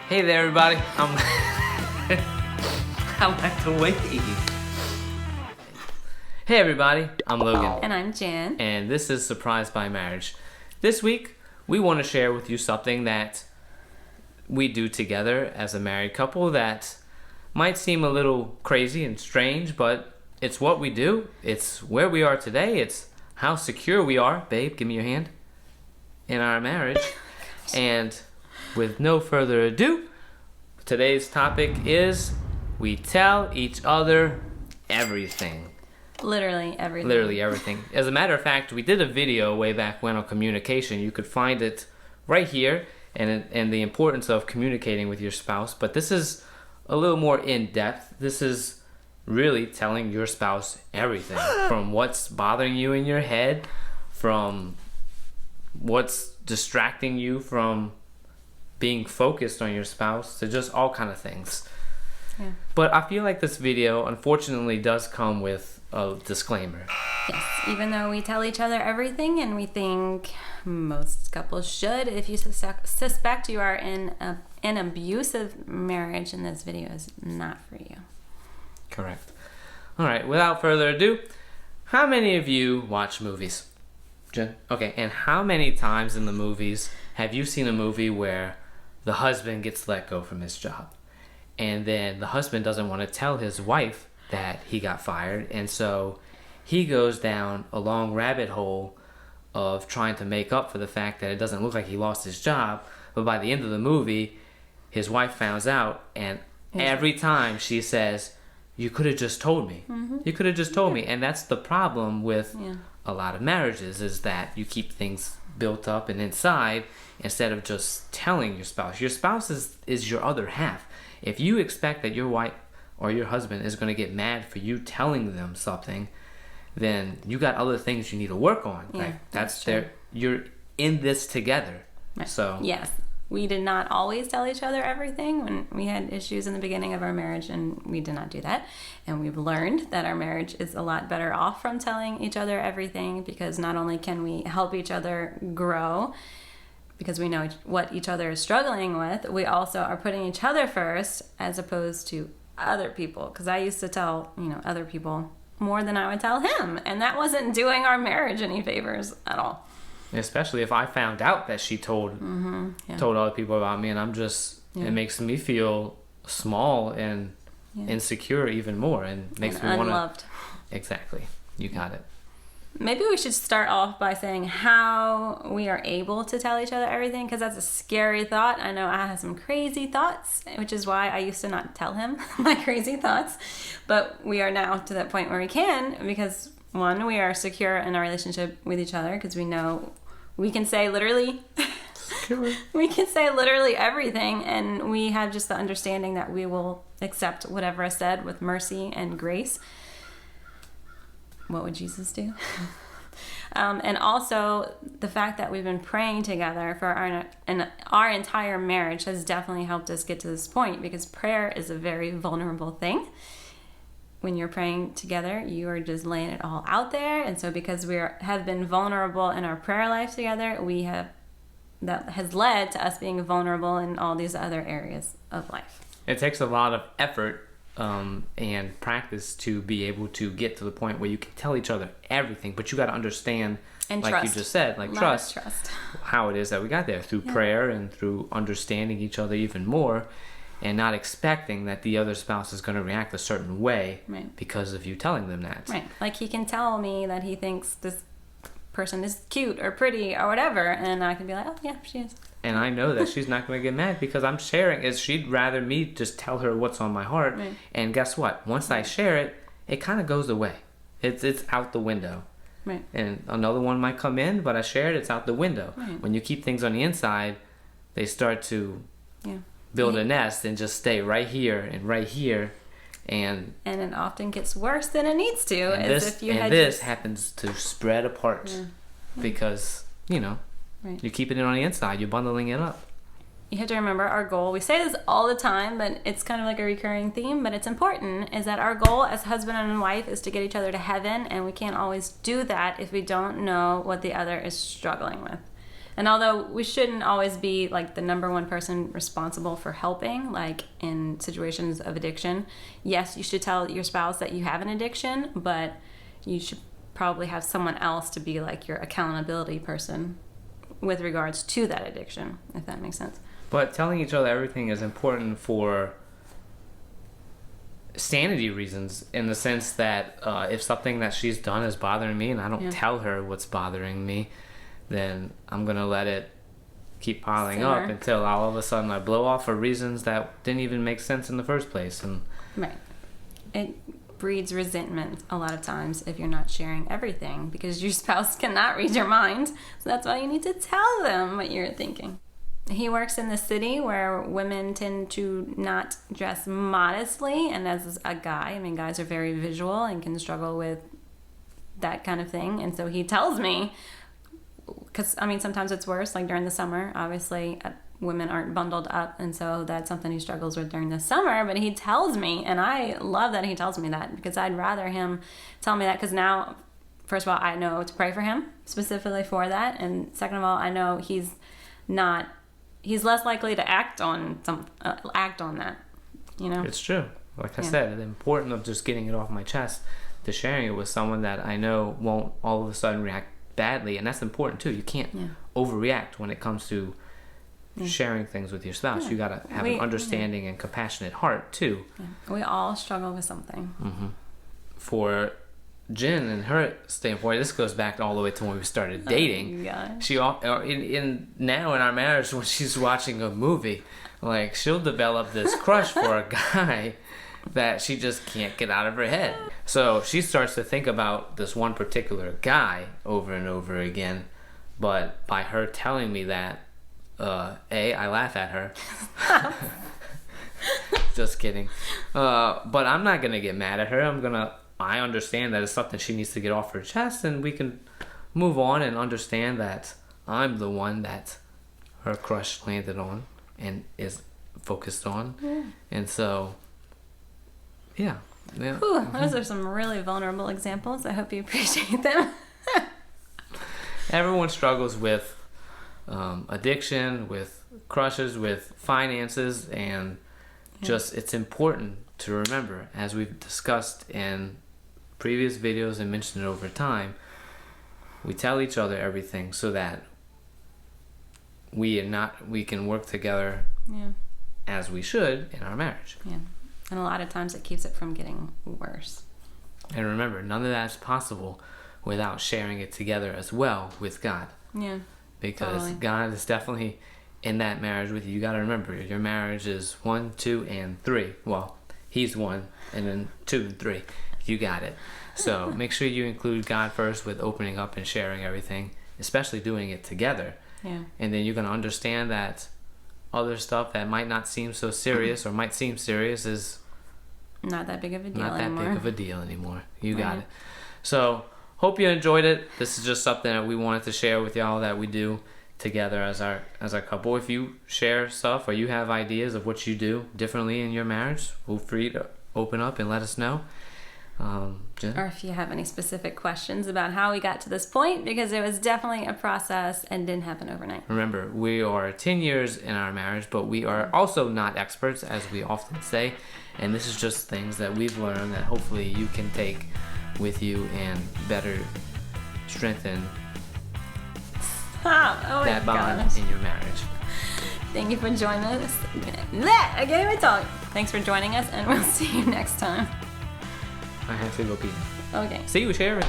Hey there, everybody. I like to wave. Hey, everybody. I'm Logan. And I'm Jan. And this is Surprised by Marriage. This week, we want to share with you something that we do together as a married couple that might seem a little crazy and strange, but it's what we do. It's where we are today. It's how secure we are. Babe, give me your hand. In our marriage. And with no further ado, today's topic is we tell each other everything. Literally everything. Literally everything. As a matter of fact, we did a video way back when on communication. You could find it right here and the importance of communicating with your spouse. But this is a little more in-depth. This is really telling your spouse everything. From what's bothering you in your head, from what's distracting you from being focused on your spouse, to just all kind of things. Yeah. But I feel like this video unfortunately does come with a disclaimer. Yes, even though we tell each other everything, and we think most couples should, if you suspect you are in an abusive marriage, and this video is not for you. Correct. All right, without further ado, how many of you watch movies? Jen? Okay, and how many times in the movies have you seen a movie where the husband gets let go from his job, and then the husband doesn't want to tell his wife that he got fired, and so he goes down a long rabbit hole of trying to make up for the fact that it doesn't look like he lost his job, but by the end of the movie, his wife finds out, and every time she says, "You could have just told me. Mm-hmm. You could have just told me." And that's the problem with a lot of marriages, is that you keep things built up and inside instead of just telling your spouse. Your spouse is your other half. If you expect that your wife or your husband is going to get mad for you telling them something, then you got other things you need to work on. Yeah, like that's true. You're in this together. Right. So yes, we did not always tell each other everything when we had issues in the beginning of our marriage, and we did not do that. And we've learned that our marriage is a lot better off from telling each other everything, because not only can we help each other grow because we know what each other is struggling with, we also are putting each other first as opposed to other people. Because I used to tell other people more than I would tell him, and that wasn't doing our marriage any favors at all. Especially if I found out that she told other people about me, and I'm just it makes me feel small and insecure even more, and makes me want to unloved. Exactly, you got it. Maybe we should start off by saying how we are able to tell each other everything, because that's a scary thought. I know I have some crazy thoughts, which is why I used to not tell him my crazy thoughts, but we are now to that point where we can, because one, we are secure in our relationship with each other, because we know we can say literally everything, and we have just the understanding that we will accept whatever is said with mercy and grace. What would Jesus do? And also the fact that we've been praying together for our entire marriage has definitely helped us get to this point, because prayer is a very vulnerable thing. When you're praying together, you are just laying it all out there. And so because we have been vulnerable in our prayer life together, that has led to us being vulnerable in all these other areas of life. It takes a lot of effort and practice to be able to get to the point where you can tell each other everything, but you got to understand, and like trust. You just said, like trust how it is that we got there through prayer and through understanding each other even more, and not expecting that the other spouse is going to react a certain way because of you telling them that. Right. Like he can tell me that he thinks this person is cute or pretty or whatever, and I can be like, oh yeah, she is. And I know that she's not going to get mad because I'm sharing it. She'd rather me just tell her what's on my heart. Right. And guess what? Once I share it, it kind of goes away. It's out the window. Right. And another one might come in, but I shared it's out the window. Right. When you keep things on the inside, they start to build a nest and just stay right here and right here. And it often gets worse than it needs to. And this happens to spread apart because, you're keeping it on the inside. You're bundling it up. You have to remember our goal. We say this all the time, but it's kind of like a recurring theme, but it's important, is that our goal as husband and wife is to get each other to heaven, and we can't always do that if we don't know what the other is struggling with. And although we shouldn't always be like the number one person responsible for helping, like in situations of addiction, yes, you should tell your spouse that you have an addiction, but you should probably have someone else to be like your accountability person with regards to that addiction, if that makes sense. But telling each other everything is important for sanity reasons, in the sense that if something that she's done is bothering me and I don't tell her what's bothering me, then I'm gonna let it keep piling up until all of a sudden I blow off for reasons that didn't even make sense in the first place. And right, it breeds resentment a lot of times if you're not sharing everything, because your spouse cannot read your mind, so that's why you need to tell them what you're thinking. He works in the city where women tend to not dress modestly, and as a guy, I mean, guys are very visual and can struggle with that kind of thing. And so he tells me, because I mean, sometimes it's worse, like during the summer, obviously women aren't bundled up, and so that's something he struggles with during the summer. But he tells me, and I love that he tells me that, because I'd rather him tell me that, because now, first of all, I know to pray for him specifically for that, and second of all, I know he's less likely to act on that, you know. It's true. Like I said, the importance of just getting it off my chest to sharing it with someone that I know won't all of a sudden react badly, and that's important too. You can't overreact when it comes to sharing things with your spouse. You gotta have an understanding and compassionate heart too. We all struggle with something. For Jen and her standpoint, this goes back all the way to when we started dating. She now in our marriage, when she's watching a movie, like, she'll develop this crush for a guy that she just can't get out of her head. So she starts to think about this one particular guy over and over again. But by her telling me that, I laugh at her. Just kidding. But I'm not gonna get mad at her. I understand that it's something she needs to get off her chest, and we can move on and understand that I'm the one that her crush landed on and is focused on. And so, yeah. Whew, those are some really vulnerable examples. I hope you appreciate them. Everyone struggles with addiction, with crushes, with finances, and just it's important to remember, as we've discussed in previous videos and mentioned it over time, we tell each other everything so that we can work together as we should in our marriage. And a lot of times it keeps it from getting worse. And remember, none of that is possible without sharing it together as well with God. Because God is definitely in that marriage with you. You got to remember, your marriage is 1, 2, and 3. Well, he's 1, and then 2 and 3. You got it. So make sure you include God first with opening up and sharing everything, especially doing it together. And then you're going to understand that other stuff that might not seem so serious or might seem serious is not that big of a deal anymore. You got it. So hope you enjoyed it. This is just something that we wanted to share with y'all that we do together as our couple. If you share stuff or you have ideas of what you do differently in your marriage, feel free to open up and let us know. Jen? Or if you have any specific questions about how we got to this point, because it was definitely a process and didn't happen overnight. Remember, we are 10 years in our marriage, but we are also not experts, as we often say, and this is just things that we've learned that hopefully you can take with you and better strengthen that bond in your marriage. Thank you for joining us. I can't even talk. Thanks for joining us, and we'll see you next time. I have to go pee. Okay. See you, Sharon.